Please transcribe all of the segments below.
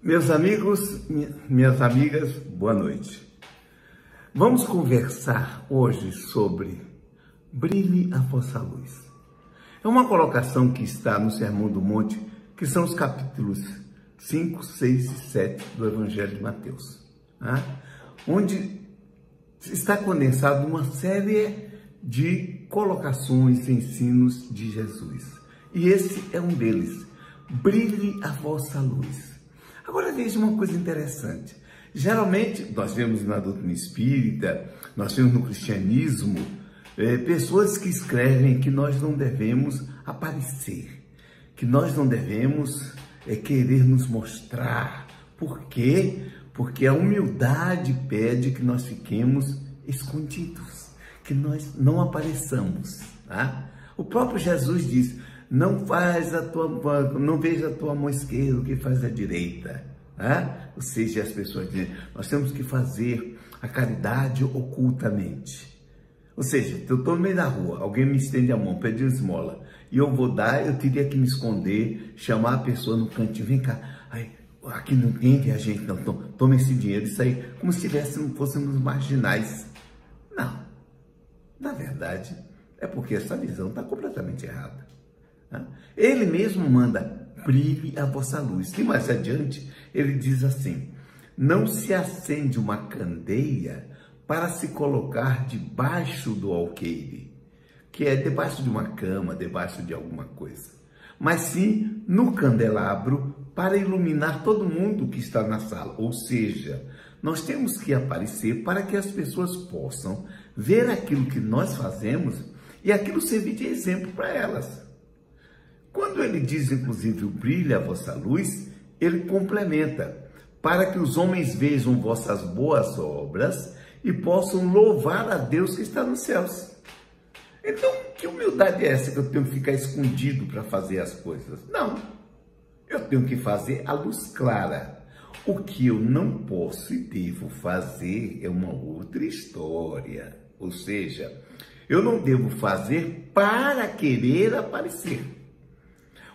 Meus amigos, minhas amigas, boa noite. Vamos conversar hoje sobre brilhe a vossa luz. É uma colocação que está no Sermão do Monte, que são os capítulos 5, 6 e 7 do Evangelho de Mateus, onde está condensado uma série de colocações e ensinos de Jesus. E esse é um deles. Brilhe a vossa luz. Agora veja uma coisa interessante. Geralmente, nós vemos na doutrina espírita, nós vemos no cristianismo, pessoas que escrevem que nós não devemos aparecer, que nós não devemos querer nos mostrar. Por quê? Porque a humildade pede que nós fiquemos escondidos, que nós não apareçamos. O próprio Jesus diz: não veja a tua mão esquerda o que faz a direita. Ou seja, as pessoas dizem, nós temos que fazer a caridade ocultamente. Ou seja, eu estou no meio da rua, alguém me estende a mão, pede esmola, e eu vou dar, eu teria que me esconder, chamar a pessoa no cantinho, vem cá, aqui não tem a gente, não, toma esse dinheiro, isso aí, como se fôssemos marginais. Não, na verdade, é porque essa visão está completamente errada. Ele mesmo manda, brilhe a vossa luz. E mais adiante, ele diz assim: não se acende uma candeia para se colocar debaixo do alqueire, que é debaixo de uma cama, debaixo de alguma coisa, mas sim no candelabro para iluminar todo mundo que está na sala. Ou seja, nós temos que aparecer para que as pessoas possam ver aquilo que nós fazemos e aquilo servir de exemplo para elas. Quando ele diz, inclusive, brilhe a vossa luz, ele complementa, para que os homens vejam vossas boas obras e possam louvar a Deus que está nos céus. Então, que humildade é essa que eu tenho que ficar escondido para fazer as coisas? Não, eu tenho que fazer a luz clara. O que eu não posso e devo fazer é uma outra história. Ou seja, eu não devo fazer para querer aparecer.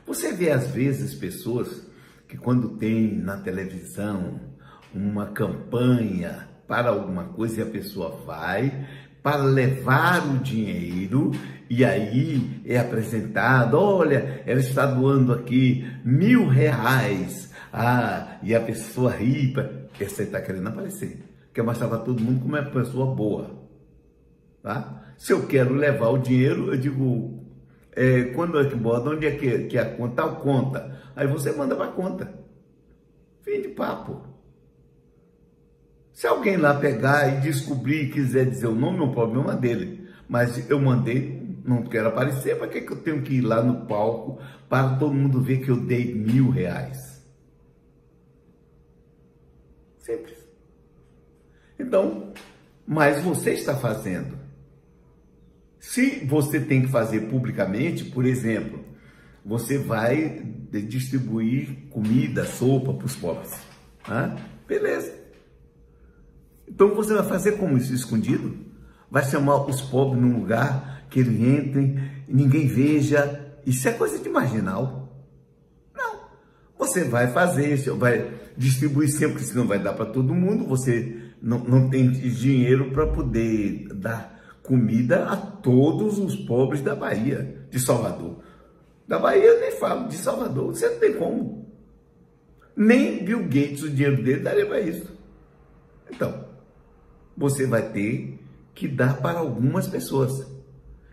Você vê às vezes pessoas que quando tem na televisão uma campanha para alguma coisa e a pessoa vai para levar o dinheiro e aí é apresentado, olha, ela está doando aqui R$1.000, e a pessoa ri, essa está querendo aparecer, quer mostrar para todo mundo como é uma pessoa boa, Se eu quero levar o dinheiro, eu digo, quando é que bota, onde é que a conta? Tal conta. Aí você manda para a conta. Fim de papo. Se alguém lá pegar e descobrir e quiser dizer o nome, é um problema dele. Mas eu mandei, não quero aparecer, para que eu tenho que ir lá no palco para todo mundo ver que eu dei R$1.000? Simples. Então, mas você está fazendo. Se você tem que fazer publicamente, por exemplo, você vai distribuir comida, sopa para os pobres. Beleza. Então você vai fazer como isso, escondido? Vai chamar os pobres num lugar que eles entrem e ninguém veja. Isso é coisa de marginal. Não. Você vai fazer, vai distribuir sempre, senão vai dar para todo mundo. Você não tem dinheiro para poder dar comida a todos os pobres da Bahia, de Salvador. Da Bahia eu nem falo, de Salvador, você não tem como. Nem Bill Gates, o dinheiro dele daria para isso. Então, você vai ter que dar para algumas pessoas.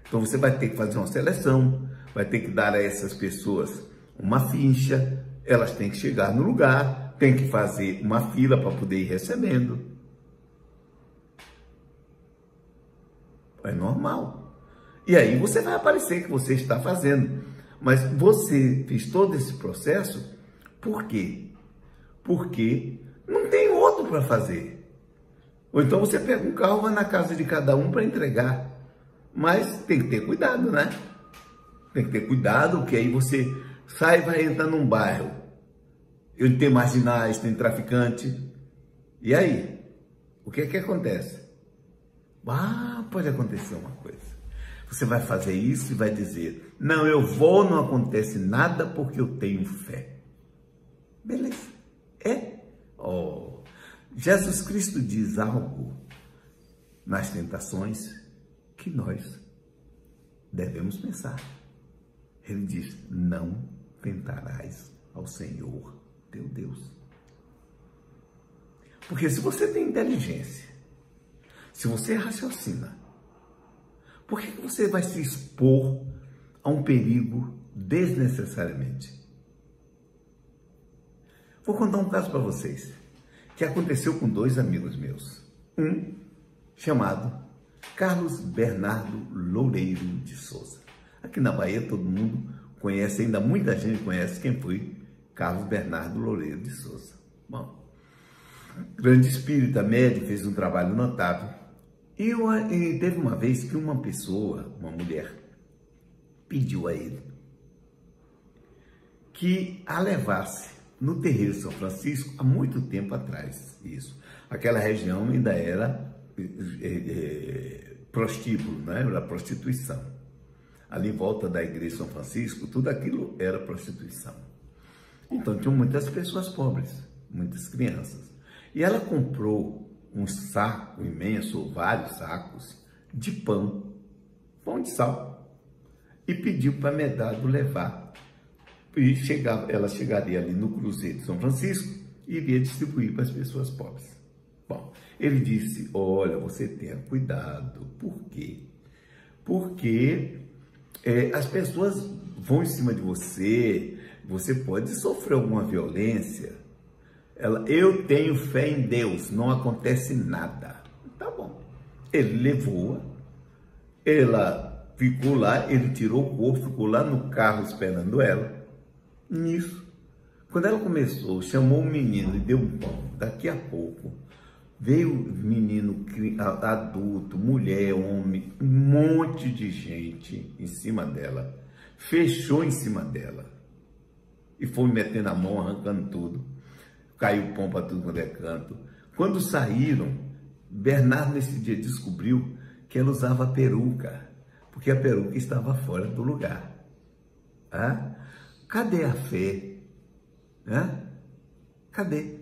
Então você vai ter que fazer uma seleção, vai ter que dar a essas pessoas uma ficha, elas têm que chegar no lugar, tem que fazer uma fila para poder ir recebendo. É normal. E aí você vai aparecer que você está fazendo. Mas você fez todo esse processo por quê? Porque não tem outro para fazer. Ou então você pega um carro, vai na casa de cada um para entregar. Mas tem que ter cuidado, né? Tem que ter cuidado, porque aí você sai e vai entrar num bairro. Onde tem marginais, tem traficante. E aí? O que é que acontece? Pode acontecer uma coisa. Você vai fazer isso e vai dizer, não, eu vou, não acontece nada porque eu tenho fé. Beleza. Jesus Cristo diz algo nas tentações que nós devemos pensar. Ele diz: não tentarás ao Senhor teu Deus. Porque se você tem inteligência, se você raciocina, por que você vai se expor a um perigo desnecessariamente? Vou contar um caso para vocês, que aconteceu com dois amigos meus. Um chamado Carlos Bernardo Loureiro de Souza. Aqui na Bahia todo mundo conhece, ainda muita gente conhece quem foi Carlos Bernardo Loureiro de Souza. Bom, grande espírita, médium, fez um trabalho notável. E teve uma vez que uma pessoa, uma mulher, pediu a ele que a levasse no terreiro de São Francisco há muito tempo atrás. Isso. Aquela região ainda era prostíbulo, né? Era prostituição. Ali em volta da igreja de São Francisco, tudo aquilo era prostituição. Então tinham muitas pessoas pobres, muitas crianças. E ela comprou um saco imenso, ou vários sacos, de pão de sal, e pediu para Medrado levar. E ela chegaria ali no Cruzeiro de São Francisco e iria distribuir para as pessoas pobres. Bom, ele disse: olha, você tenha cuidado. Por quê? Porque as pessoas vão em cima de você, você pode sofrer alguma violência. Eu tenho fé em Deus, não acontece nada. Tá bom. Ele levou-a, ela ficou lá, ele tirou o corpo, ficou lá no carro esperando ela. Nisso, quando ela começou, chamou o menino e deu um pão. Daqui a pouco, veio menino adulto, mulher, homem, um monte de gente em cima dela. Fechou em cima dela. E foi metendo a mão, arrancando tudo. Caiu pão para tudo quanto é canto. Quando saíram, Bernardo nesse dia descobriu que ela usava peruca, porque a peruca estava fora do lugar. Cadê a fé? Cadê?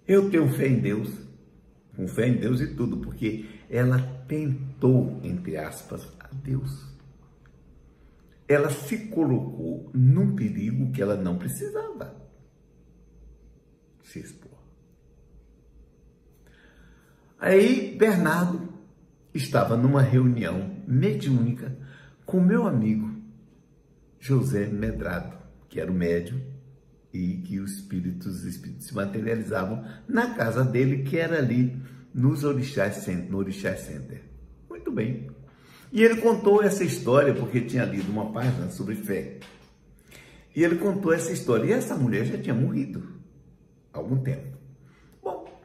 Eu tenho fé em Deus, com fé em Deus e tudo, porque ela tentou, entre aspas, a Deus. Ela se colocou num perigo que ela não precisava se expor. Aí Bernardo estava numa reunião mediúnica com meu amigo José Medrado, que era o médium e que os espíritos se materializavam na casa dele, que era ali no Orixá Center. Muito bem. E ele contou essa história porque tinha lido uma página sobre fé. E ele contou essa história. E essa mulher já tinha morrido há algum tempo. Bom,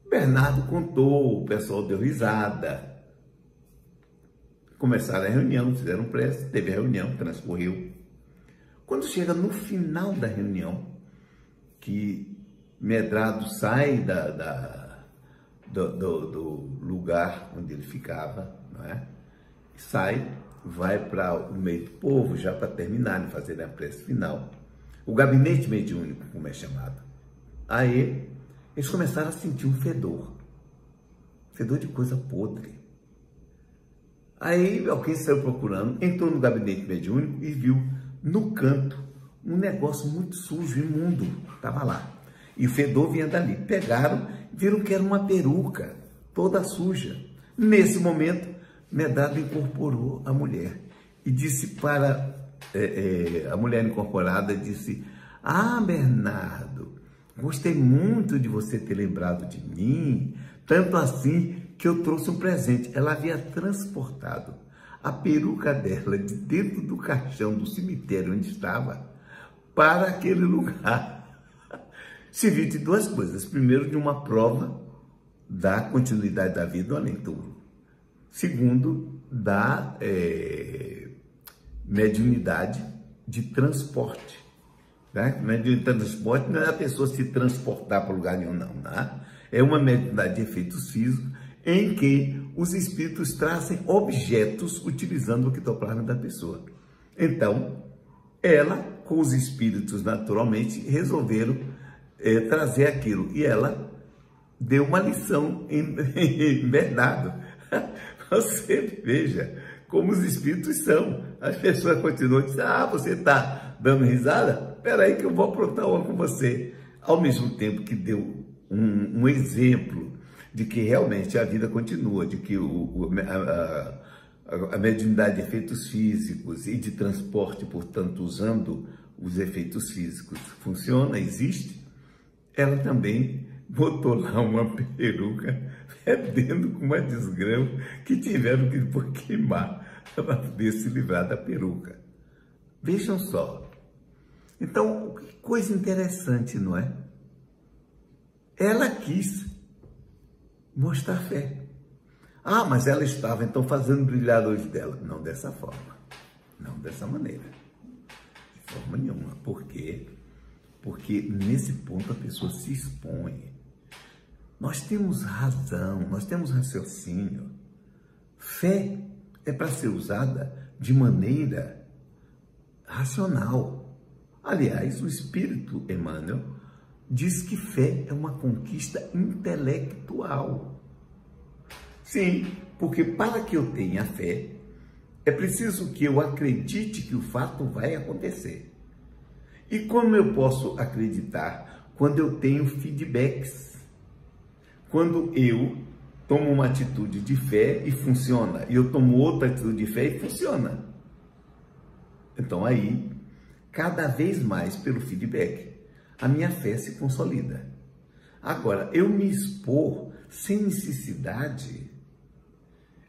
Bernardo contou, o pessoal deu risada. Começaram a reunião, fizeram prece, teve a reunião, transcorreu. Quando chega no final da reunião, que Medrado sai do lugar onde ele ficava, não é? Sai, vai para o meio do povo, já para terminar de fazer a prece final. O gabinete mediúnico, como é chamado. Aí, eles começaram a sentir um fedor de coisa podre. Aí, alguém saiu procurando, entrou no gabinete mediúnico e viu no canto um negócio muito sujo, imundo, estava lá. E o fedor vinha dali. Pegaram, viram que era uma peruca, toda suja. Nesse momento, Medrado incorporou a mulher e disse para a mulher incorporada, disse: Bernardo, gostei muito de você ter lembrado de mim, tanto assim que eu trouxe um presente. Ela havia transportado a peruca dela de dentro do caixão do cemitério onde estava para aquele lugar. Serviu de duas coisas. Primeiro, de uma prova da continuidade da vida além do túmulo. Segundo, da mediunidade de transporte. Né? Mediunidade de transporte não é a pessoa se transportar para lugar nenhum, não. Né? É uma mediunidade de efeitos físicos em que os espíritos trazem objetos utilizando o ectoplasma da pessoa. Então, ela, com os espíritos naturalmente, resolveram trazer aquilo. E ela deu uma lição em verdade. Você veja como os espíritos são. As pessoas continuam dizendo, você está dando risada? Espera aí que eu vou aprontar uma com você. Ao mesmo tempo que deu um exemplo de que realmente a vida continua, de que a mediunidade de efeitos físicos e de transporte, portanto, usando os efeitos físicos, funciona, existe, ela também botou lá uma peruca fedendo com uma desgrama que tiveram que depois queimar para poder se livrar da peruca. Vejam só. Então, que coisa interessante, não é? Ela quis mostrar fé. Mas ela estava então fazendo brilhar a luz dela. Não dessa forma. Não dessa maneira. De forma nenhuma. Por quê? Porque nesse ponto a pessoa se expõe. Nós temos razão, nós temos raciocínio. Fé é para ser usada de maneira racional. Aliás, o Espírito Emmanuel diz que fé é uma conquista intelectual. Sim, porque para que eu tenha fé, é preciso que eu acredite que o fato vai acontecer. E como eu posso acreditar? Quando eu tenho feedbacks. Quando eu tomo uma atitude de fé e funciona, e eu tomo outra atitude de fé e funciona. Então aí, cada vez mais pelo feedback, a minha fé se consolida. Agora, eu me expor sem necessidade,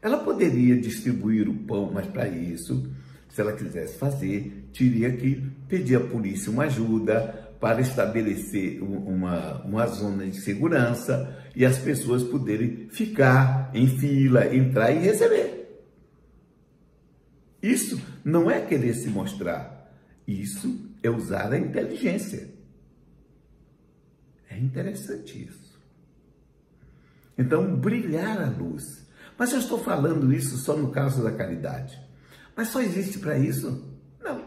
ela poderia distribuir o pão, mas para isso, se ela quisesse fazer, teria que pedir à polícia uma ajuda para estabelecer uma zona de segurança e as pessoas poderem ficar em fila, entrar e receber. Isso não é querer se mostrar, isso é usar a inteligência. É interessante isso. Então, brilhar a luz. Mas eu estou falando isso só no caso da caridade. Mas só existe para isso? Não.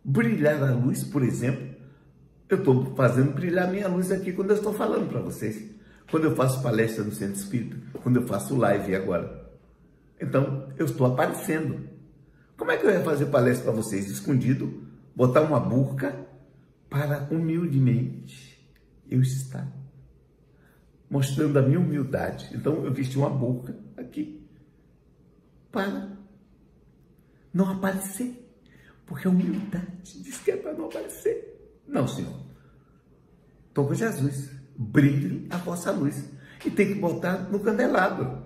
Brilhar a luz, por exemplo, eu estou fazendo brilhar minha luz aqui quando eu estou falando para vocês. Quando eu faço palestra no Centro Espírita, quando eu faço live agora. Então, eu estou aparecendo. Como é que eu ia fazer palestra para vocês escondido, botar uma burca para humildemente eu estar mostrando a minha humildade? Então, eu vesti uma burca aqui para não aparecer, porque a humildade diz que é para não aparecer. Não, senhor. Estou com Jesus. Brilhe a vossa luz. E tem que botar no candelabro.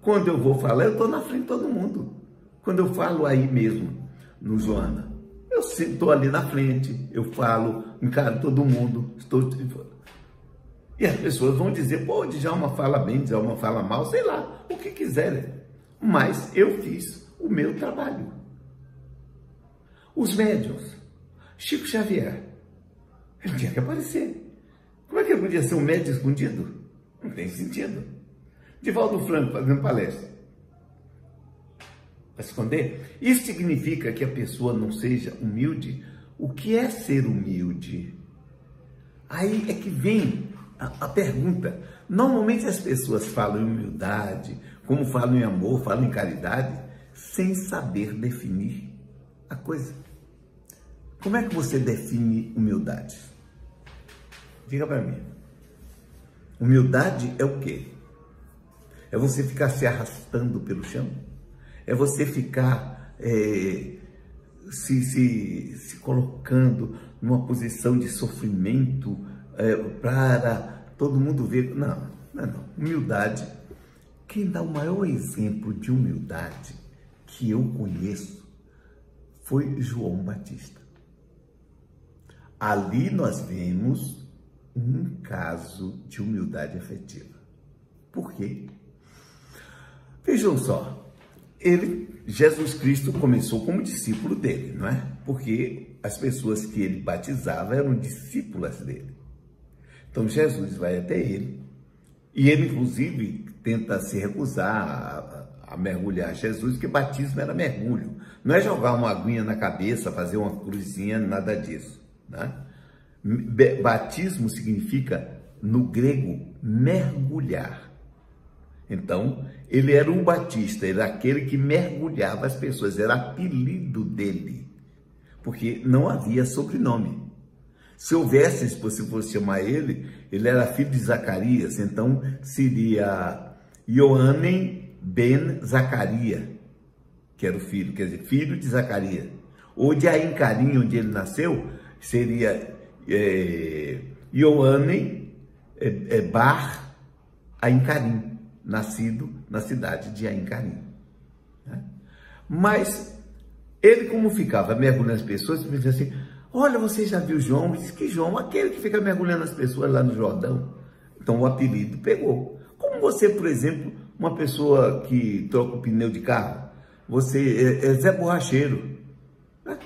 Quando eu vou falar, eu estou na frente de todo mundo. Quando eu falo aí mesmo, no Joana, eu estou ali na frente, eu falo, encaro todo mundo, e as pessoas vão dizer, pô, Djalma fala bem, Djalma fala mal, sei lá, o que quiserem. Mas eu fiz o meu trabalho. Os médiuns, Chico Xavier, ele tinha que aparecer. Como é que ele podia ser um médium escondido? Não tem sentido. Divaldo Franco fazendo palestra. Vai esconder? Isso significa que a pessoa não seja humilde? O que é ser humilde? Aí é que vem a pergunta. Normalmente as pessoas falam em humildade, como falam em amor, falam em caridade, sem saber definir a coisa. Como é que você define humildade? Diga para mim. Humildade é o quê? É você ficar se arrastando pelo chão? É você ficar se colocando numa posição de sofrimento para todo mundo ver? Não, não é não. Humildade, quem dá o maior exemplo de humildade que eu conheço foi João Batista. Ali nós vemos um caso de humildade afetiva. Por quê? Vejam só, Jesus Cristo começou como discípulo dele, não é? Porque as pessoas que ele batizava eram discípulas dele. Então Jesus vai até ele, e ele inclusive tenta se recusar a mergulhar Jesus, porque batismo era mergulho. Não é jogar uma aguinha na cabeça, fazer uma cruzinha, nada disso, né? Batismo significa no grego, mergulhar. Então, ele era um batista, era aquele que mergulhava as pessoas, era apelido dele, porque não havia sobrenome. Se houvesse, se você fosse chamar ele era filho de Zacarias, então seria Ioanem ben Zacarias, que era o filho, quer dizer, filho de Zacarias. Ou de Ain Carim, onde ele nasceu, seria Ioanem bar Ain Carim, nascido na cidade de Ain Carim. Né? Mas ele, como ficava mergulhando as pessoas, me dizia assim: olha, você já viu João? Diz que João, aquele que fica mergulhando as pessoas lá no Jordão. Então o apelido pegou. Como você, por exemplo, uma pessoa que troca o pneu de carro, você é Zé Borracheiro, né?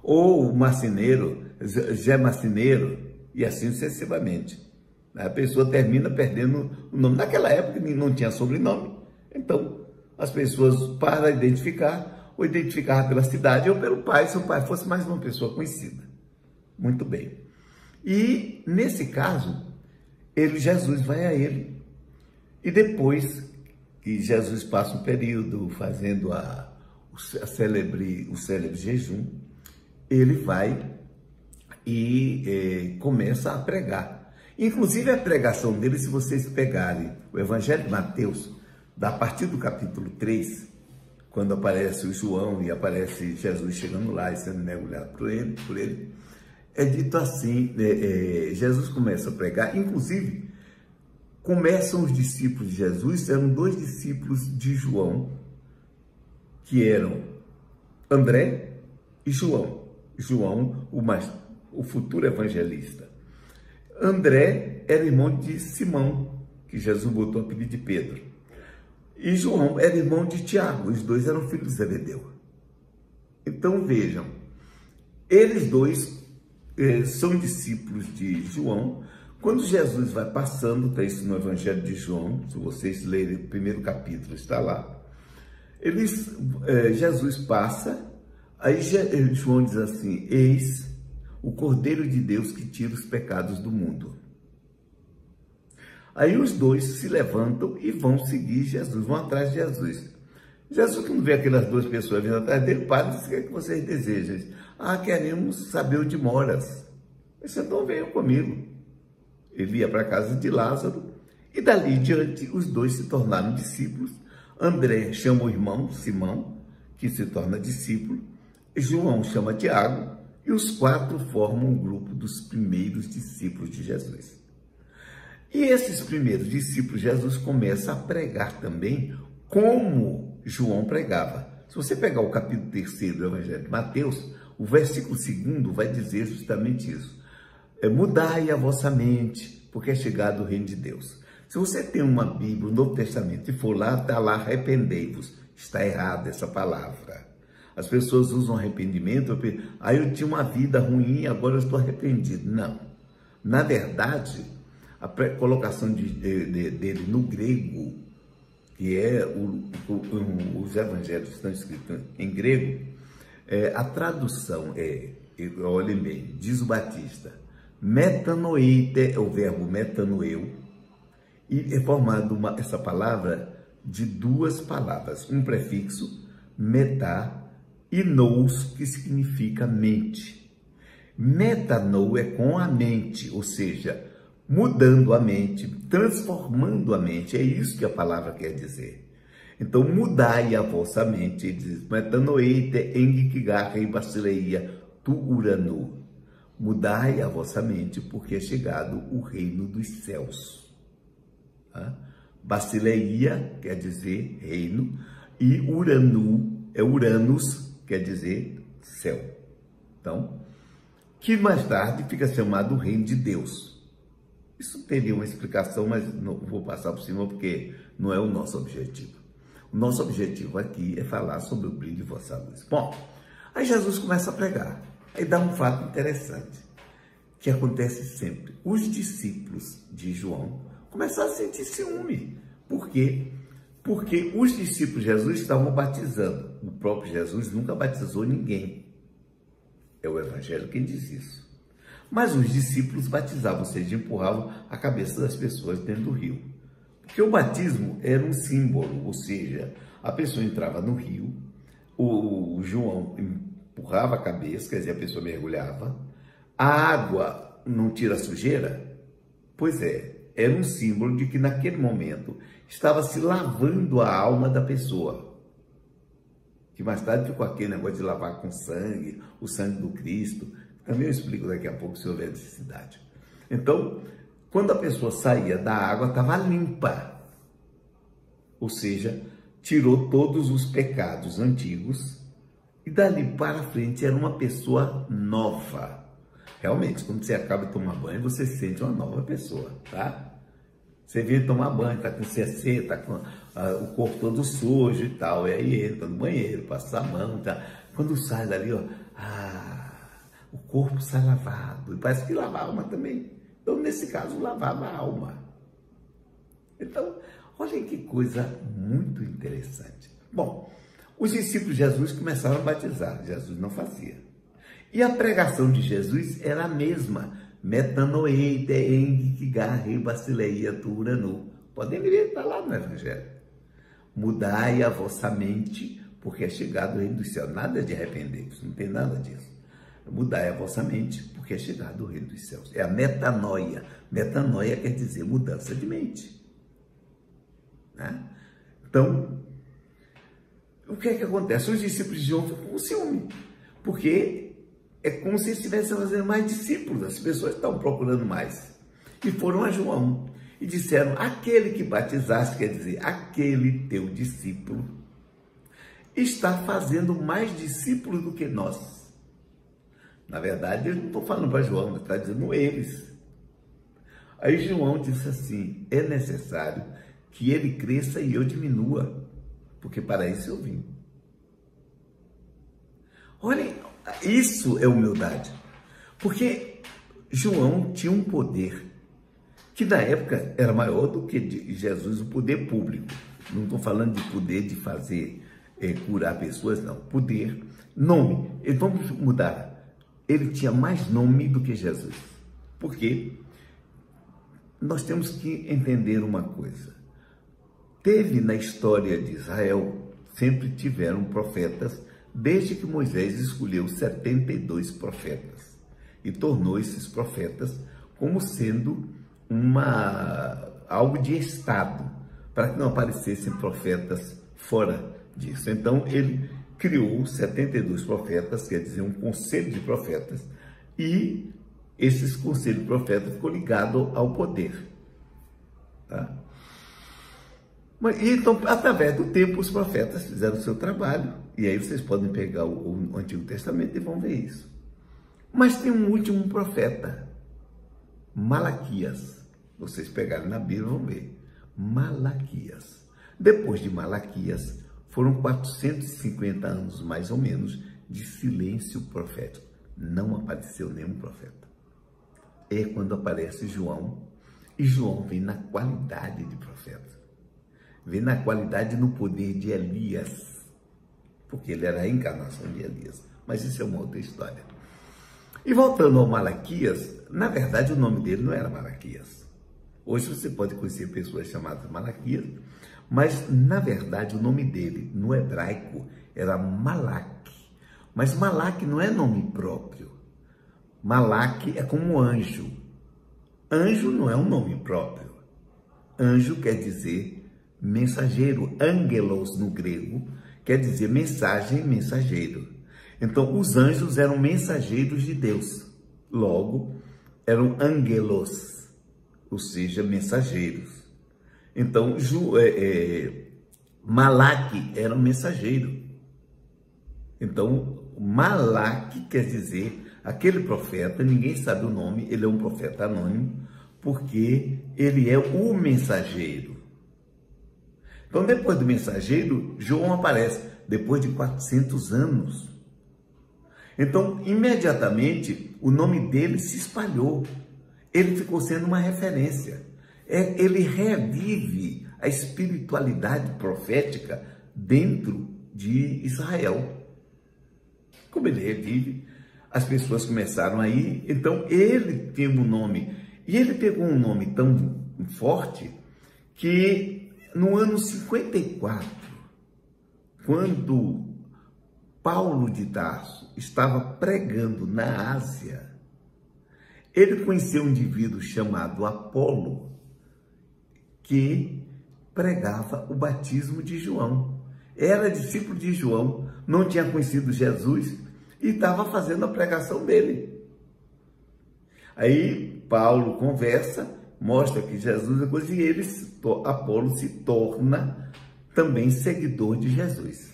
Ou marceneiro, Zé Marceneiro, e assim sucessivamente. A pessoa termina perdendo o nome. Naquela época não tinha sobrenome, então as pessoas, para identificar, ou identificavam pela cidade ou pelo pai, se o pai fosse mais uma pessoa conhecida. Muito bem. E nesse caso, Jesus vai a ele. E depois que Jesus passa um período fazendo o célebre jejum, ele vai e começa a pregar. Inclusive a pregação dele, se vocês pegarem o Evangelho de Mateus, a partir do capítulo 3, quando aparece o João e aparece Jesus chegando lá e sendo mergulhado por ele, é dito assim, Jesus começa a pregar, inclusive começam os discípulos de Jesus, eram 2 discípulos de João, que eram André e João. João, o futuro evangelista. André era irmão de Simão, que Jesus botou o apelido de Pedro. E João era irmão de Tiago, os 2 eram filhos de Zebedeu. Então vejam, eles 2 são discípulos de João. Quando Jesus vai passando, está isso no Evangelho de João, se vocês lerem o primeiro capítulo, está lá. Jesus passa, aí João diz assim: eis o Cordeiro de Deus que tira os pecados do mundo. Aí os 2 se levantam e vão seguir Jesus, vão atrás de Jesus. Jesus, quando vê aquelas 2 pessoas vindo atrás dele, para e diz: o que é que vocês desejam? Ah, queremos saber onde moras. Disse: então venham comigo. Ele ia para a casa de Lázaro e dali em diante os 2 se tornaram discípulos. André chama o irmão Simão, que se torna discípulo. João chama Tiago e os 4 formam o grupo dos primeiros discípulos de Jesus. E esses primeiros discípulos, Jesus começa a pregar também como João pregava. Se você pegar o capítulo 3 do Evangelho de Mateus, o versículo 2 vai dizer justamente isso. Mudai a vossa mente, porque é chegado o reino de Deus. Se você tem uma Bíblia, o Novo Testamento, e for lá, está lá, arrependei-vos. Está errada essa palavra. As pessoas usam arrependimento, eu tinha uma vida ruim, agora eu estou arrependido. Não. Na verdade, a colocação dele no grego, que é os evangelhos estão escritos em grego, a tradução olhem bem, diz o Batista, metanoite é o verbo metanoeu, e é formado essa palavra de 2 palavras, um prefixo, metá, e nous, que significa mente. Metanou é com a mente, ou seja, mudando a mente, transformando a mente, é isso que a palavra quer dizer. Então, mudai a vossa mente, ele diz, metanoite engikigaha e basileia tu uranu. Mudai a vossa mente, porque é chegado o reino dos céus. Basileia quer dizer reino, e uranu é Uranus, quer dizer céu. Então, que mais tarde fica chamado o reino de Deus. Isso teria uma explicação, mas não vou passar por cima porque não é o nosso objetivo. O nosso objetivo aqui é falar sobre o brilho de vossa luz. Bom, aí Jesus começa a pregar. Aí dá um fato interessante, que acontece sempre. Os discípulos de João começaram a sentir ciúme. Por quê? Porque os discípulos de Jesus estavam batizando. O próprio Jesus nunca batizou ninguém. É o Evangelho quem diz isso. Mas os discípulos batizavam, ou seja, empurravam a cabeça das pessoas dentro do rio. Porque o batismo era um símbolo, ou seja, a pessoa entrava no rio, o João empurrava a cabeça, quer dizer, a pessoa mergulhava. A água não tira a sujeira? Pois é, era um símbolo de que naquele momento estava se lavando a alma da pessoa. Que mais tarde ficou aquele negócio de lavar com sangue, o sangue do Cristo. Também eu explico daqui a pouco se houver necessidade. Então, quando a pessoa saía da água, estava limpa. Ou seja, tirou todos os pecados antigos e dali para frente era uma pessoa nova. Realmente, quando você acaba de tomar banho, você se sente uma nova pessoa, tá? Você vem tomar banho, tá com CC, tá com o corpo todo sujo e tal, e aí entra no banheiro, passa a mão, tá? Quando sai dali, ó, o corpo sai lavado, e parece que lava a alma também. Então, nesse caso, lavava a alma. Então, olha que coisa muito interessante. Bom, os discípulos de Jesus começaram a batizar, Jesus não fazia. E a pregação de Jesus era a mesma. Metanoei, teengkigarre, basileia, turanu. Podem ver, está lá no Evangelho. Mudai a vossa mente, porque é chegado o reino dos céus. Nada de arrepender-vos, não tem nada disso. Mudai a vossa mente, porque é chegado o reino dos céus. É a metanoia. Metanoia quer dizer mudança de mente. Né? Então, o que é que acontece? Os discípulos de João ficam com ciúme, porque é como se estivessem fazendo mais discípulos, as pessoas estão procurando mais. E foram a João e disseram, aquele que batizaste, quer dizer, aquele teu discípulo, está fazendo mais discípulos do que nós. Na verdade, eles não estão falando para João, mas está dizendo eles. Aí João disse assim, é necessário que ele cresça e eu diminua, porque para isso eu vim. Olhem, isso é humildade, porque João tinha um poder que na época era maior do que de Jesus, o poder público. Não estou falando de poder de fazer, curar pessoas, não. Poder, nome. Vamos mudar. Ele tinha mais nome do que Jesus. Por quê? Nós temos que entender uma coisa. Teve na história de Israel, sempre tiveram profetas, desde que Moisés escolheu 72 profetas e tornou esses profetas como sendo algo de Estado, para que não aparecessem profetas fora disso. Então, ele criou 72 profetas, quer dizer, um conselho de profetas, e esses conselhos de profetas ficou ligado ao poder. Tá? Então, através do tempo, os profetas fizeram o seu trabalho, e aí vocês podem pegar o Antigo Testamento e vão ver isso. Mas tem um último profeta, Malaquias. Vocês pegarem na Bíblia e vão ver. Malaquias. Depois de Malaquias, foram 450 anos, mais ou menos, de silêncio profético. Não apareceu nenhum profeta. É quando aparece João, e João vem na qualidade de profeta. Vem na qualidade e no poder de Elias, porque ele era a encarnação de Elias. Mas isso é uma outra história. E voltando ao Malaquias, na verdade o nome dele não era Malaquias. Hoje você pode conhecer pessoas chamadas Malaquias, mas na verdade o nome dele no hebraico era Malaque. Mas Malaque não é nome próprio. Malaque é como anjo. Anjo não é um nome próprio. Anjo quer dizer mensageiro. Angelos no grego quer dizer mensagem, mensageiro. Então os anjos eram mensageiros de Deus. Logo, eram angelos, ou seja, mensageiros. Então, Malaque era um mensageiro. Então, Malaque quer dizer aquele profeta, ninguém sabe o nome, ele é um profeta anônimo, porque ele é o mensageiro. Então, depois do mensageiro, João aparece, depois de 400 anos. Então, imediatamente, o nome dele se espalhou. Ele ficou sendo uma referência. Ele revive a espiritualidade profética dentro de Israel. Como ele revive, as pessoas começaram a ir, então ele tem um nome, e ele pegou um nome tão forte que no ano 54, quando Paulo de Tarso estava pregando na Ásia, ele conheceu um indivíduo chamado Apolo, que pregava o batismo de João. Era discípulo de João, não tinha conhecido Jesus e estava fazendo a pregação dele. Aí Paulo conversa, mostra que Jesus é coisa, e Apolo se torna também seguidor de Jesus.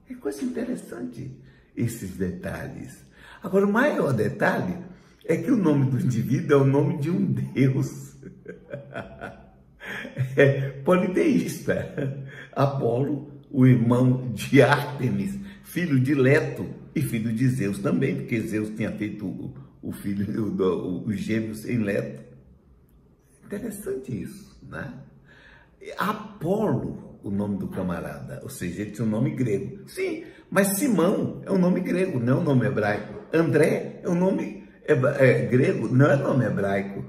É coisa interessante esses detalhes. Agora, o maior detalhe é que o nome do indivíduo é o nome de um Deus politeísta. Apolo, o irmão de Ártemis, filho de Leto e filho de Zeus também, porque Zeus tinha feito o filho, os gêmeos em Leto. Interessante isso, né? Apolo, o nome do camarada, ou seja, ele tinha um nome grego. Sim, mas Simão é um nome grego, não é um nome hebraico. André é um nome grego, não é nome hebraico.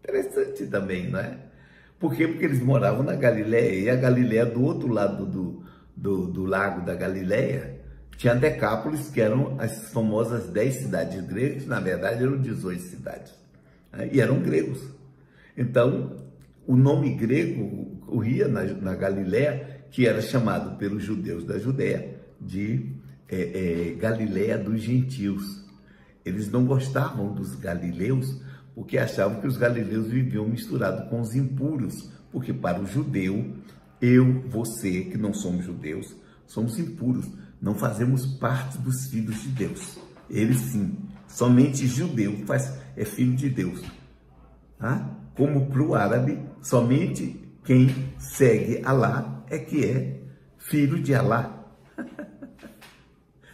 Interessante também, não é? Por quê? Porque eles moravam na Galileia, e a Galileia, do outro lado do lago da Galileia, tinha Decápolis, que eram as famosas 10 cidades gregas, na verdade eram 18 cidades, né? E eram gregos. Então, o nome grego corria na Galileia, que era chamado pelos judeus da Judéia de Galileia dos gentios. Eles não gostavam dos galileus, porque achavam que os galileus viviam misturados com os impuros, porque para o judeu, eu, você, que não somos judeus, somos impuros, não fazemos parte dos filhos de Deus. Eles sim, somente judeu é filho de Deus. Tá? Como para o árabe, somente quem segue Alá é que é filho de Alá.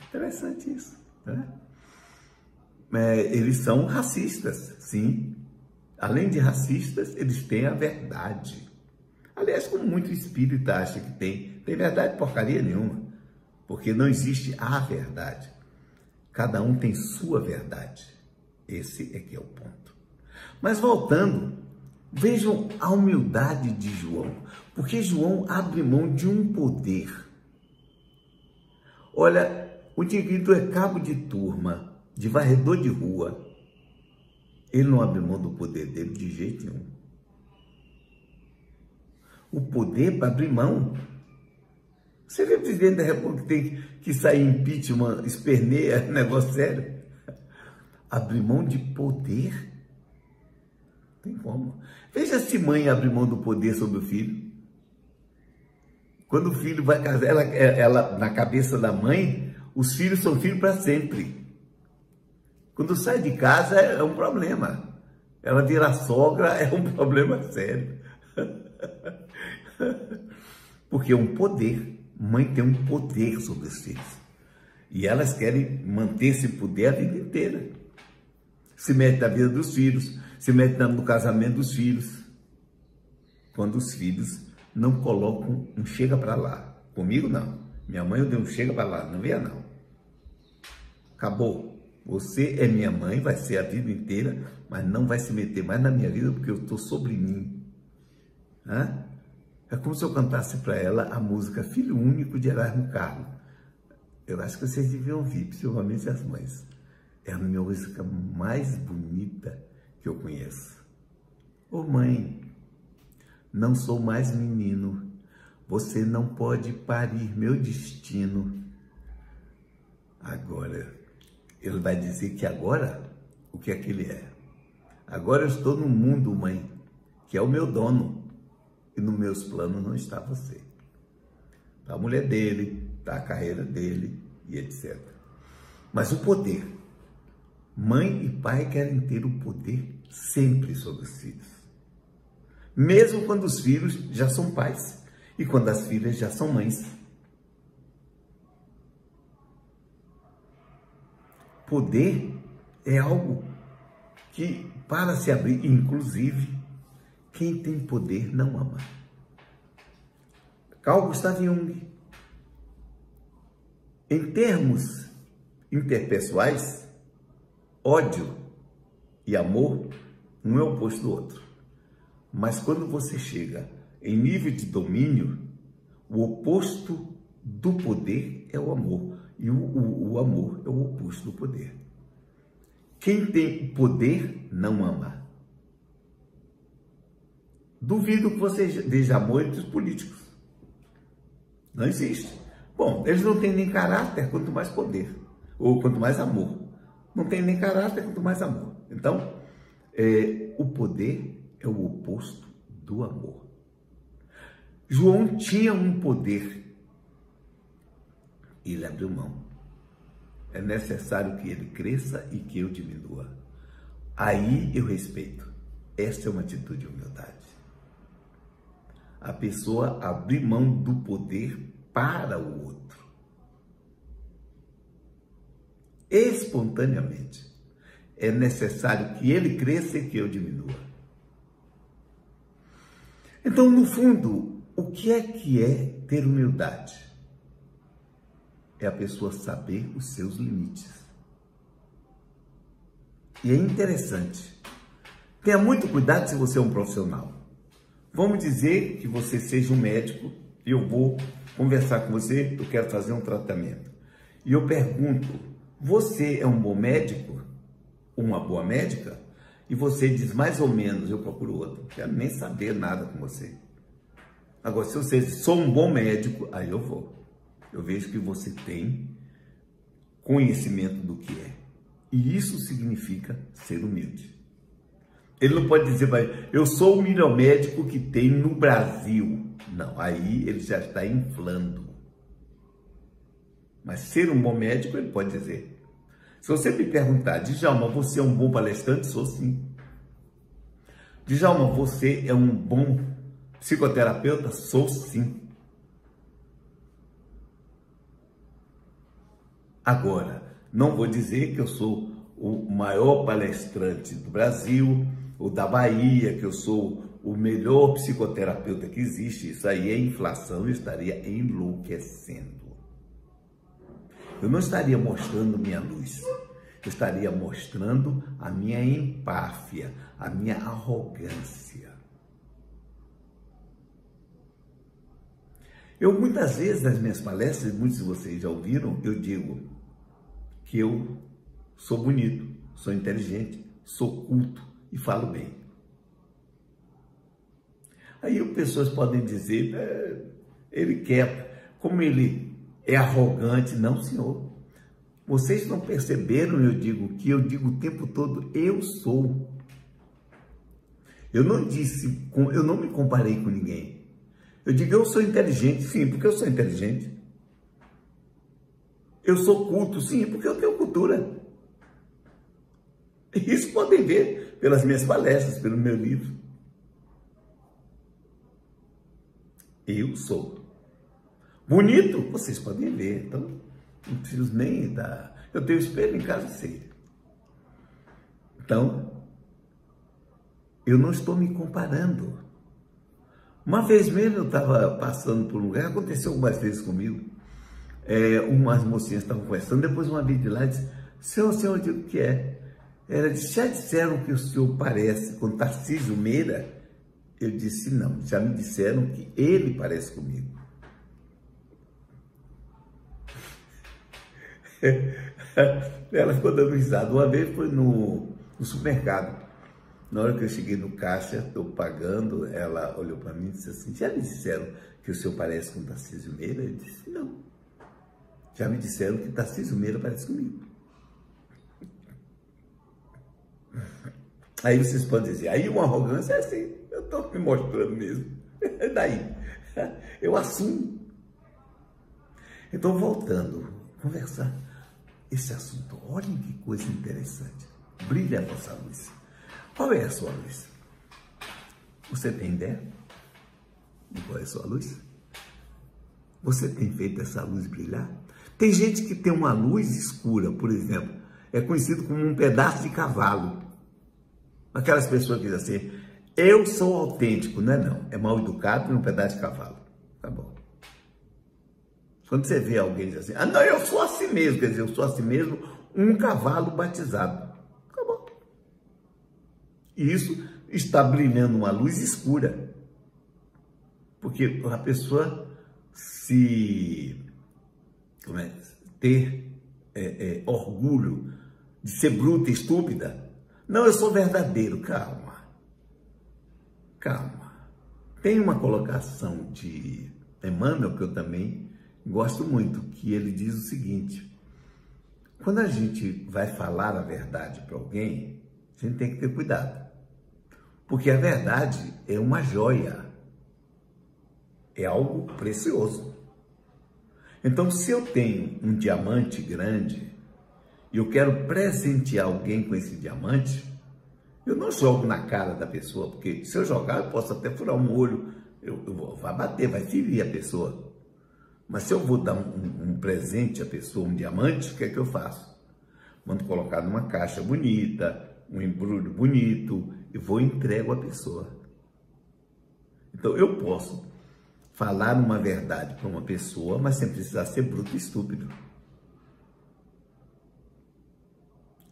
Interessante isso, né? Eles são racistas, sim. Além de racistas, eles têm a verdade. Aliás, como muito espírita acha que tem verdade porcaria nenhuma, porque não existe a verdade. Cada um tem sua verdade. Esse é que é o ponto. Mas voltando, vejam a humildade de João, porque João abre mão de um poder. Olha, o indivíduo é cabo de turma, de varredor de rua. Ele não abre mão do poder dele de jeito nenhum. O poder para abrir mão. Você vê o presidente da República que tem que sair impeachment, esperneia, negócio sério. Abrir mão de poder? Tem como. Veja se mãe abre mão do poder sobre o filho. Quando o filho vai casar, ela na cabeça da mãe, os filhos são filhos para sempre. Quando sai de casa é um problema. Ela vira sogra, é um problema sério. Porque é um poder. Mãe tem um poder sobre os filhos. E elas querem manter esse poder a vida inteira. Se mete na vida dos filhos, se mete no casamento dos filhos. Quando os filhos não colocam um chega para lá. Comigo não. Minha mãe eu dei um chega para lá, não venha não. Acabou. Você é minha mãe, vai ser a vida inteira, mas não vai se meter mais na minha vida porque eu estou sobre mim. Hã? É como se eu cantasse para ela a música Filho Único de Erasmo Carlos. Eu acho que vocês deviam ouvir, principalmente as mães. É a minha música mais bonita que eu conheço. Ô mãe, não sou mais menino, você não pode parir meu destino. Agora, ele vai dizer que agora, o que é que ele é? Agora eu estou no mundo, mãe, que é o meu dono. E nos meus planos não está você. Está a mulher dele, está a carreira dele e etc. Mas o poder. Mãe e pai querem ter o poder sempre sobre os filhos. Mesmo quando os filhos já são pais e quando as filhas já são mães. Poder é algo que, para se abrir, inclusive, quem tem poder não ama. Carl Gustav Jung, em termos interpessoais, ódio e amor, um é o oposto do outro. Mas quando você chega em nível de domínio, o oposto do poder é o amor. E o amor é o oposto do poder. Quem tem poder não ama. Duvido que você veja amor entre os políticos. Não existe. Bom, eles não têm nem caráter, quanto mais poder. Ou quanto mais amor. Não tem nem caráter, quanto mais amor. Então, o poder é o oposto do amor. João tinha um poder. Ele abriu mão. É necessário que ele cresça e que eu diminua. Aí eu respeito. Esta é uma atitude de humildade. A pessoa abrir mão do poder para o outro. Espontaneamente. É necessário que ele cresça e que eu diminua. Então, no fundo, o que é ter humildade? É a pessoa saber os seus limites. E é interessante. Tenha muito cuidado se você é um profissional. Vamos dizer que você seja um médico e eu vou conversar com você, eu quero fazer um tratamento. E eu pergunto, você é um bom médico? Uma boa médica? E você diz mais ou menos, eu procuro outro. Não quero nem saber nada com você. Agora, se você diz, sou um bom médico, aí eu vou. Eu vejo que você tem conhecimento do que é. E isso significa ser humilde. Ele não pode dizer, eu sou o melhor médico que tem no Brasil. Não, aí ele já está inflando. Mas ser um bom médico, ele pode dizer. Se você me perguntar, Djalma, você é um bom palestrante? Sou sim. Djalma, você é um bom psicoterapeuta? Sou sim. Agora, não vou dizer que eu sou o maior palestrante do Brasil, ou da Bahia, que eu sou o melhor psicoterapeuta que existe. Isso aí é inflação, eu estaria enlouquecendo. Eu não estaria mostrando minha luz, eu estaria mostrando a minha empáfia, a minha arrogância. Eu muitas vezes nas minhas palestras, muitos de vocês já ouviram, eu digo que eu sou bonito, sou inteligente, sou culto e falo bem. Aí pessoas podem dizer, ele quer, como ele é arrogante. Não, senhor. Vocês não perceberam, eu digo o tempo todo, eu sou. Eu não disse, eu não me comparei com ninguém. Eu digo, eu sou inteligente, sim, porque eu sou inteligente. Eu sou culto, sim, porque eu tenho cultura. Isso podem ver pelas minhas palestras, pelo meu livro. Eu sou. Bonito, vocês podem ver. Então, não preciso nem dar. Eu tenho espelho em casa, sei. Então, eu não estou me comparando. Uma vez mesmo eu estava passando por um lugar, aconteceu algumas vezes comigo. Umas mocinhas estavam conversando, depois uma vez de lá disse, senhor, eu digo o que é? Ela disse, já disseram que o senhor parece com Tarcísio Meira? Eu disse, não, já me disseram que ele parece comigo. Ela ficou dando risada. Uma vez foi no supermercado. Na hora que eu cheguei no caixa, estou pagando, ela olhou para mim e disse assim, já me disseram que o senhor parece com Tarcísio Meira? Eu disse, não. Já me disseram que Tarcísio Meira parece comigo. Aí vocês podem dizer, aí uma arrogância é assim, eu estou me mostrando mesmo. Daí, eu assumo. Então, voltando, conversar esse assunto. Olhem que coisa interessante. Brilha a vossa luz. Qual é a sua luz? Você tem ideia de qual é a sua luz? Você tem feito essa luz brilhar? Tem gente que tem uma luz escura, por exemplo, é conhecido como um pedaço de cavalo. Aquelas pessoas que dizem assim, eu sou autêntico. Não é não, é mal educado e um pedaço de cavalo. Tá bom. Quando você vê alguém dizer assim, ah, não, eu sou assim mesmo, quer dizer, eu sou assim mesmo, um cavalo batizado. Acabou. E isso está brilhando uma luz escura. Porque a pessoa ter orgulho de ser bruta e estúpida. Não, eu sou verdadeiro. Calma. Calma. Tem uma colocação de Emmanuel que eu também gosto muito, que ele diz o seguinte: quando a gente vai falar a verdade para alguém, a gente tem que ter cuidado. Porque a verdade é uma joia. É algo precioso. Então, se eu tenho um diamante grande e eu quero presentear alguém com esse diamante, eu não jogo na cara da pessoa, porque se eu jogar, eu posso até furar um olho, vai bater, vai ferir a pessoa. Mas se eu vou dar um presente à pessoa, um diamante, o que é que eu faço? Mando colocar numa caixa bonita, um embrulho bonito, e vou e entrego à pessoa. Então, eu posso falar uma verdade para uma pessoa, mas sem precisar ser bruto e estúpido.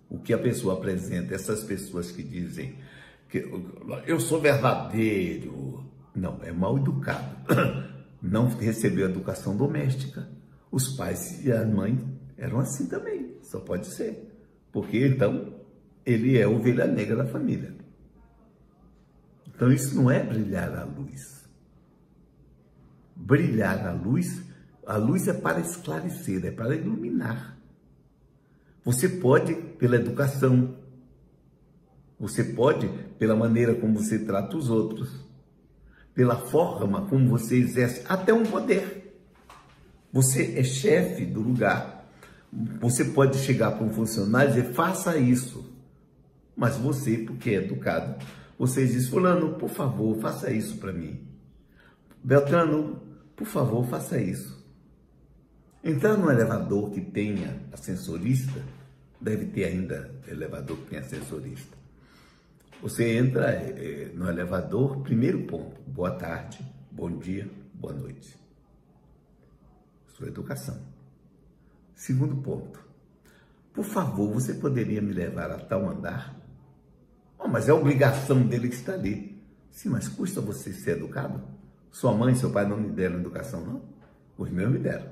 O que a pessoa apresenta, essas pessoas que dizem que eu sou verdadeiro, não, é mal educado. Não recebeu educação doméstica. Os pais e a mãe eram assim também, só pode ser. Porque então ele é a ovelha negra da família. Então isso não é brilhar a luz. Brilhar a luz é para esclarecer, é para iluminar. Você pode pela educação, você pode pela maneira como você trata os outros, pela forma como você exerce até um poder. Você é chefe do lugar, você pode chegar para um funcionário e dizer, faça isso. Mas você, porque é educado, você diz, fulano, por favor, faça isso para mim. Beltrano, por favor, faça isso. Entrar no elevador que tenha ascensorista, deve ter ainda elevador que tenha ascensorista. Você entra no elevador, primeiro ponto, boa tarde, bom dia, boa noite. Sua educação. Segundo ponto, por favor, você poderia me levar a tal andar? Oh, mas é obrigação dele que está ali. Sim, mas custa você ser educado? Sua mãe e seu pai não me deram educação, não? Os meus me deram.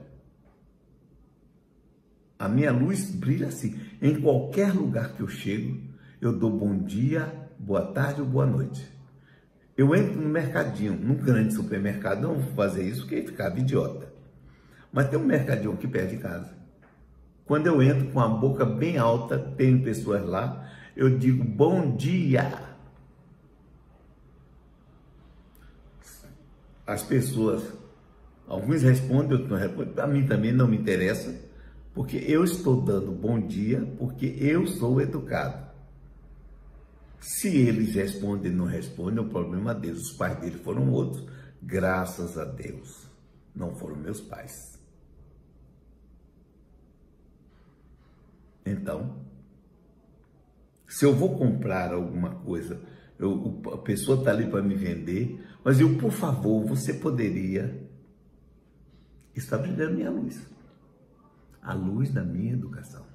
A minha luz brilha assim. Em qualquer lugar que eu chego, eu dou bom dia, boa tarde ou boa noite. Eu entro no mercadinho, num grande supermercado, não vou fazer isso porque ficava idiota. Mas tem um mercadinho aqui perto de casa. Quando eu entro com a boca bem alta, tem pessoas lá, eu digo bom dia. As pessoas, alguns respondem, outros não respondem, para mim também não me interessa, porque eu estou dando bom dia, porque eu sou educado. Se eles respondem ou não respondem, é o problema deles. Os pais deles foram outros, graças a Deus, não foram meus pais. Então, se eu vou comprar alguma coisa, a pessoa está ali para me vender, mas eu, por favor, você poderia estar brilhando minha luz. A luz da minha educação.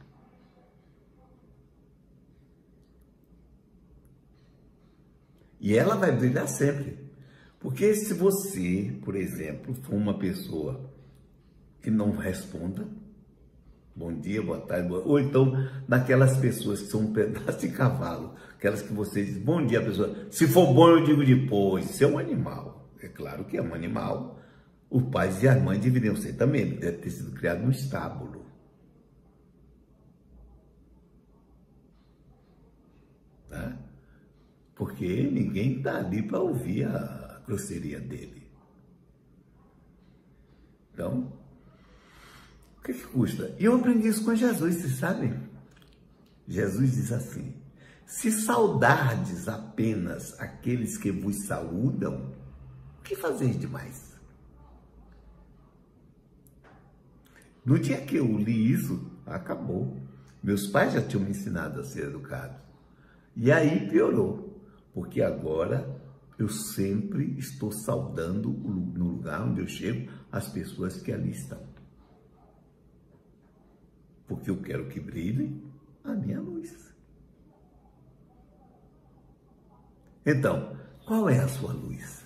E ela vai brilhar sempre. Porque se você, por exemplo, for uma pessoa que não responda, bom dia, boa tarde, ou então daquelas pessoas que são um pedaço de cavalo, aquelas que você diz, bom dia, pessoa, se for bom eu digo depois, isso é um animal, é claro que é um animal, os pais e as mães deveriam ser também, deve ter sido criado num estábulo. Tá? Porque ninguém está ali para ouvir a grosseria dele. Então, o que custa? E eu aprendi isso com Jesus, vocês sabem? Jesus diz assim, se saudardes apenas aqueles que vos saúdam, o que fazeis demais? No dia que eu li isso, acabou. Meus pais já tinham me ensinado a ser educado. E aí piorou, porque agora eu sempre estou saudando no lugar onde eu chego as pessoas que ali estão. porque eu quero que brilhe a minha luz. Então, qual é a sua luz?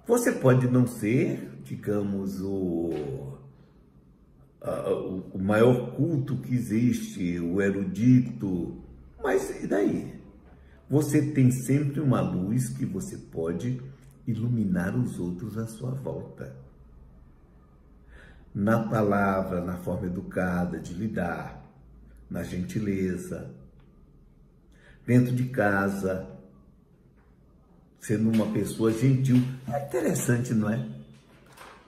Você pode não ser, digamos, o maior culto que existe, o erudito, mas e daí? Você tem sempre uma luz que você pode iluminar os outros à sua volta. Na palavra, na forma educada de lidar, na gentileza, dentro de casa, sendo uma pessoa gentil. É interessante, não é?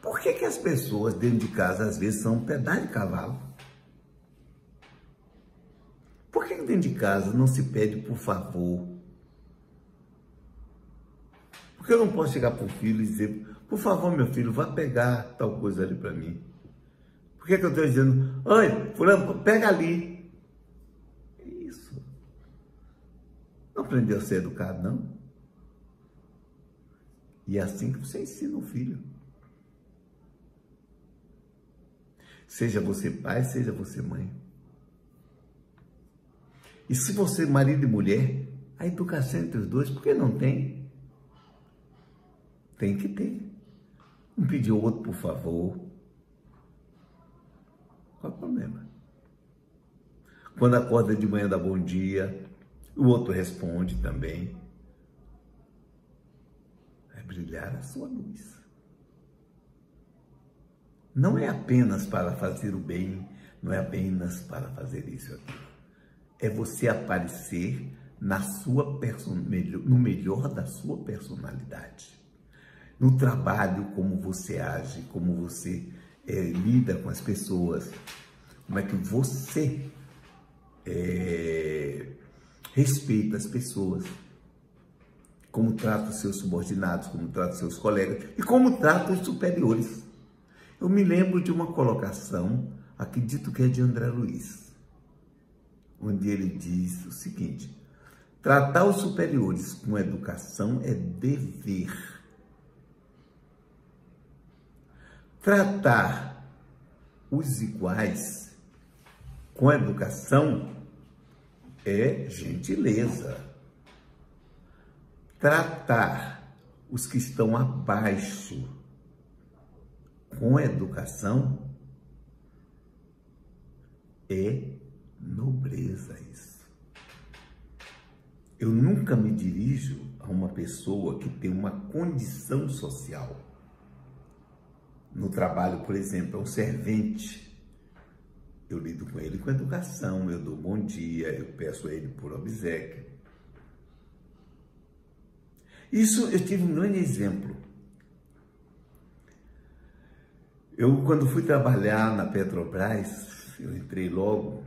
Por que as pessoas dentro de casa às vezes são um pedaço de cavalo? Por que dentro de casa não se pede por favor? Por que eu não posso chegar para o filho e dizer, por favor, meu filho, vá pegar tal coisa ali para mim? Por que eu estou dizendo, oi, fulano, pega ali? É isso. Não aprendeu a ser educado, não? E é assim que você ensina o filho. Seja você pai, seja você mãe. E se você, marido e mulher, a educação entre os dois, por que não tem? Tem que ter. Um pedir ao outro, por favor. Qual é o problema? Quando acorda de manhã, dá bom dia, o outro responde também. É brilhar a sua luz. Não é apenas para fazer o bem, não é apenas para fazer isso aqui. É você aparecer na sua no melhor da sua personalidade. No trabalho, como você age, como você lida com as pessoas, como é que você respeita as pessoas, como trata os seus subordinados, como trata os seus colegas e como trata os superiores. Eu me lembro de uma colocação, acredito que é de André Luiz, onde ele diz o seguinte: tratar os superiores com educação é dever. Tratar os iguais com educação é gentileza. Tratar os que estão abaixo com educação é nobreza isso. Eu nunca me dirijo a uma pessoa que tem uma condição social. No trabalho, por exemplo, é um servente. Eu lido com ele com educação, eu dou bom dia, eu peço a ele por obséquio. Isso eu tive um grande exemplo. Eu, quando fui trabalhar na Petrobras, eu entrei logo,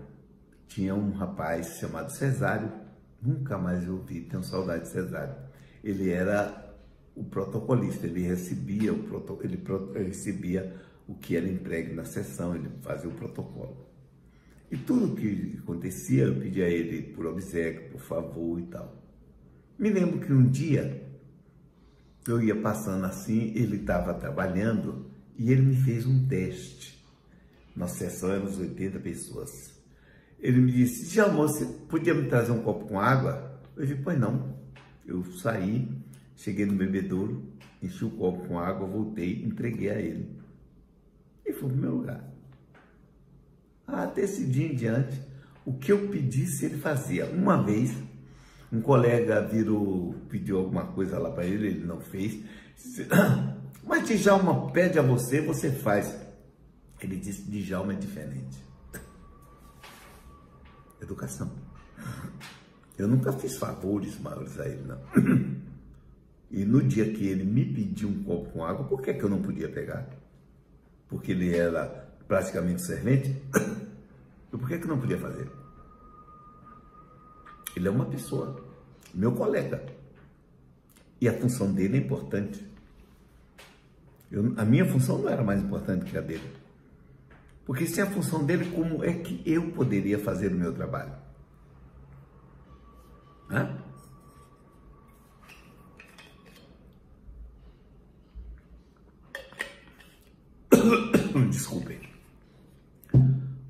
tinha um rapaz chamado Cesário, nunca mais eu vi, tenho saudade de Cesário. Ele era o protocolista, ele recebia o que era entregue na sessão, ele fazia o protocolo. E tudo que acontecia, eu pedia a ele por obséquio, por favor e tal. Me lembro que um dia, eu ia passando assim, ele estava trabalhando e ele me fez um teste. Nossa sessão éramos 80 pessoas. Ele me disse, Djalma, você podia me trazer um copo com água? Eu disse, pois não. Eu saí, cheguei no bebedouro, enchi o copo com água, voltei, entreguei a ele. E fui para o meu lugar. Até esse dia em diante, o que eu pedisse, ele fazia. Uma vez, um colega pediu alguma coisa lá para ele, ele não fez. Mas Djalma pede a você, você faz. Ele disse, Djalma é diferente. Educação. Eu nunca fiz favores maiores a ele, não. E no dia que ele me pediu um copo com água, por que eu não podia pegar? Porque ele era praticamente servente? E por que eu não podia fazer? Ele é uma pessoa, meu colega. E a função dele é importante. A minha função não era mais importante que a dele. Porque se é a função dele, como é que eu poderia fazer o meu trabalho? Hã? Desculpem.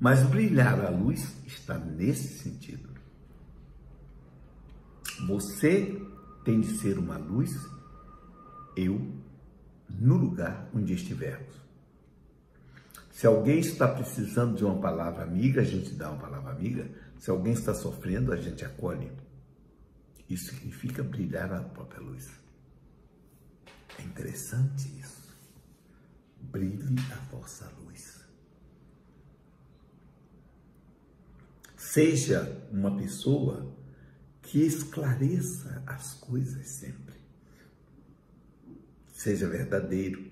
Mas brilhar a luz está nesse sentido. Você tem de ser uma luz, eu, no lugar onde estivermos. Se alguém está precisando de uma palavra amiga, a gente dá uma palavra amiga. Se alguém está sofrendo, a gente acolhe. Isso significa brilhar a própria luz. É interessante isso. Brilhe a vossa luz. Seja uma pessoa que esclareça as coisas sempre. Seja verdadeiro.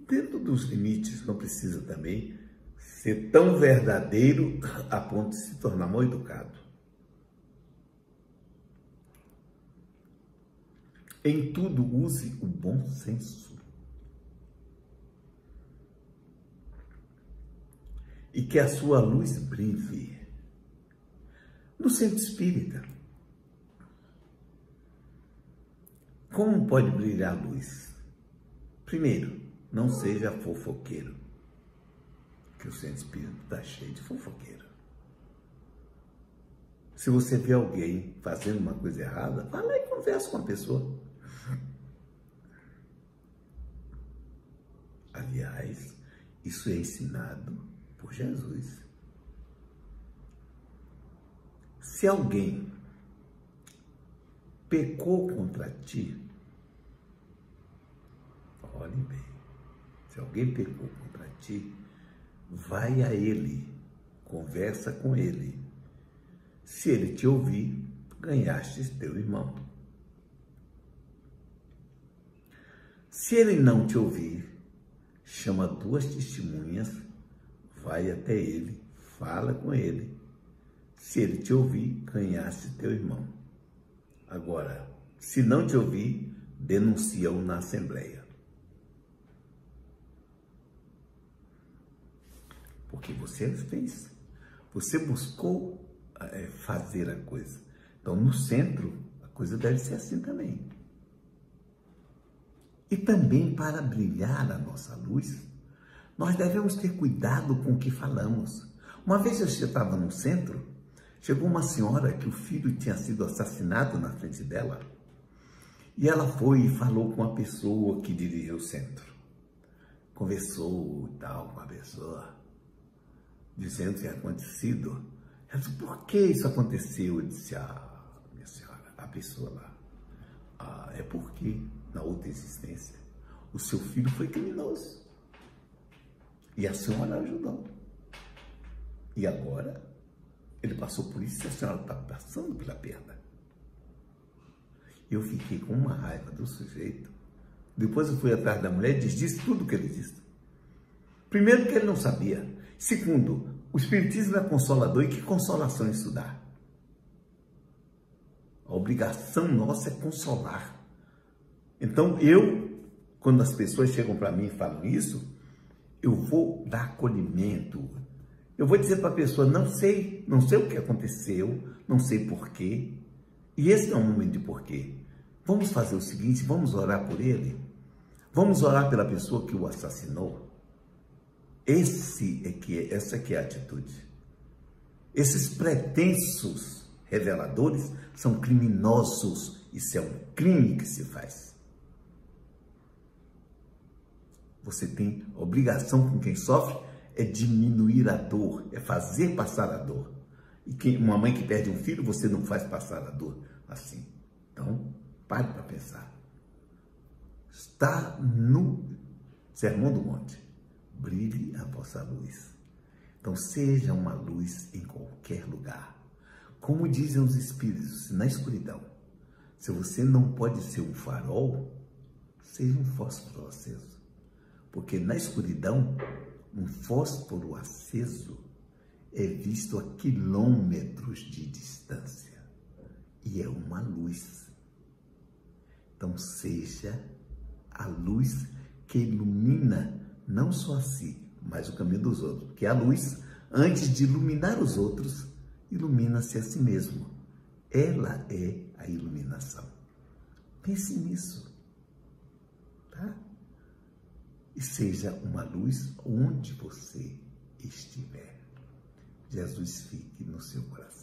Dentro dos limites, não precisa também ser tão verdadeiro a ponto de se tornar mal educado. Em tudo, use o bom senso. E que a sua luz brilhe. No centro espírita, como pode brilhar a luz? Primeiro, não seja fofoqueiro, que o centro espírita está cheio de fofoqueiro. Se você vê alguém fazendo uma coisa errada, vai lá e conversa com a pessoa. Aliás, isso é ensinado por Jesus. Se alguém pecou contra ti, olhe bem, se alguém pecou contra ti, vai a ele, conversa com ele. Se ele te ouvir, ganhaste teu irmão. Se ele não te ouvir, chama 2 testemunhas, vai até ele, fala com ele. Se ele te ouvir, ganhaste teu irmão. Agora, se não te ouvir, denuncia-o na Assembleia. Porque você fez, você buscou fazer a coisa. Então, no centro, a coisa deve ser assim também. E também, para brilhar a nossa luz, nós devemos ter cuidado com o que falamos. Uma vez eu estava no centro, chegou uma senhora que o filho tinha sido assassinado na frente dela, e ela foi e falou com a pessoa que dirigiu o centro. Conversou e tal com a pessoa, dizendo o que tinha acontecido. Ela disse, por que isso aconteceu? Eu disse, minha senhora, a pessoa lá, é porque na outra existência o seu filho foi criminoso. E a senhora ajudou. E agora ele passou por isso e a senhora está passando pela perda. Eu fiquei com uma raiva do sujeito. Depois eu fui atrás da mulher e disse tudo o que ele disse. Primeiro, que ele não sabia. Segundo, o Espiritismo é consolador. E que consolação isso dá? A obrigação nossa é consolar. Então, quando as pessoas chegam para mim e falam isso, eu vou dar acolhimento. Eu vou dizer para a pessoa, não sei o que aconteceu, não sei porquê. E esse não é um momento de porquê. Vamos fazer o seguinte, vamos orar por ele. Vamos orar pela pessoa que o assassinou. Essa que é a atitude. Esses pretensos reveladores são criminosos. Isso é um crime que se faz. Você tem obrigação com quem sofre, é diminuir a dor, é fazer passar a dor. E uma mãe que perde um filho, você não faz passar a dor assim. Então, pare para pensar. Está no Sermão do Monte. Brilhe a vossa luz. Então, seja uma luz em qualquer lugar. Como dizem os espíritos, na escuridão, se você não pode ser um farol, seja um fósforo aceso. Porque na escuridão, um fósforo aceso é visto a quilômetros de distância e é uma luz. Então, seja a luz que ilumina não só a si, mas o caminho dos outros. Porque a luz, antes de iluminar os outros, ilumina-se a si mesmo. Ela é a iluminação. Pense nisso, tá? E seja uma luz onde você estiver. Jesus fique no seu coração.